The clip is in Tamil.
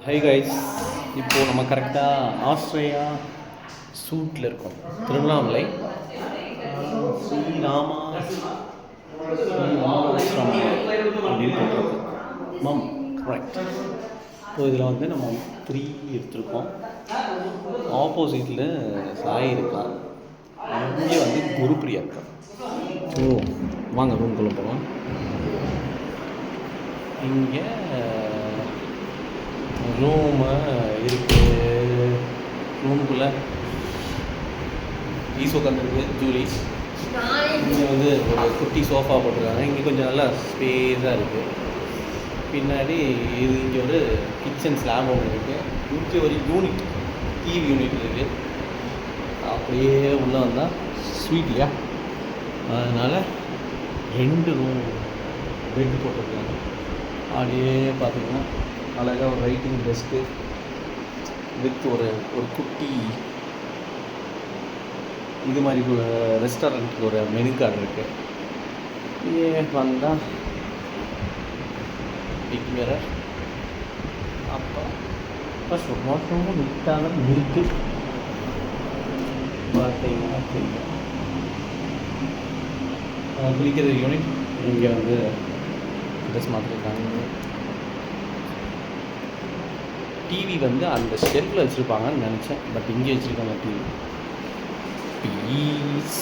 ஹை கைஸ், இப்போது நம்ம கரெக்டாக ஆஸ்திரேலியா சூட்டில் இருக்கோம். திருவண்ணாமலை ஸ்ரீராமாஸ்ரம் அப்படின்னு போட்டிருக்கு. Ma'am correct. ஸோ இதில் வந்து நம்ம 3 எடுத்திருக்கோம். ஆப்போசிட்டில் சாய் இருக்கா, இங்கே வந்து குருப்பிரியா இருக்கா. ஸோ வாங்க ரூம்குள்ளே போகலாம். இங்கே ரூமு இருக்குது. ரூமுக்குள்ளே ஈஸ் உட்காந்துருக்கு, ஜூலி. இங்கே வந்து ஒரு குட்டி சோஃபா போட்டிருக்காங்க. இங்கே கொஞ்சம் நல்லா ஸ்பேஸாக இருக்குது. பின்னாடி இது இங்கே ஒரு கிச்சன் ஸ்லாப் ஒன்று இருக்குது. இங்கே ஒரு யூனிட், டிவி யூனிட் இருக்குது. அப்படியே உள்ளே வந்தால் ஸ்வீட்டியா, அதனால் 2 ரூம் பெட்டு போட்டிருக்காங்க. அப்படியே பார்த்திங்கன்னா அழகாக ஒரு ரைட்டிங் டெஸ்க்கு வித் ஒரு குட்டி இது மாதிரி ரெஸ்டாரண்ட்டுக்கு ஒரு மெனு கார்டு இருக்குது. வந்தால் பிக் மிரர், அப்போ ஃபஸ்ட் வாஷ்ரூமும் நீட்டாக இருக்குது. பார்த்தீங்கன்னா குளிக்கிற யூனிட் இங்கே வந்து ட்ரெஸ் மாற்றிருக்காங்க. டிவி வந்து அந்த ஷெல்ஃபில் வச்சுருப்பாங்கன்னு நினச்சேன், பட் இங்கே வச்சுருக்காங்க டிவி. பீஸ்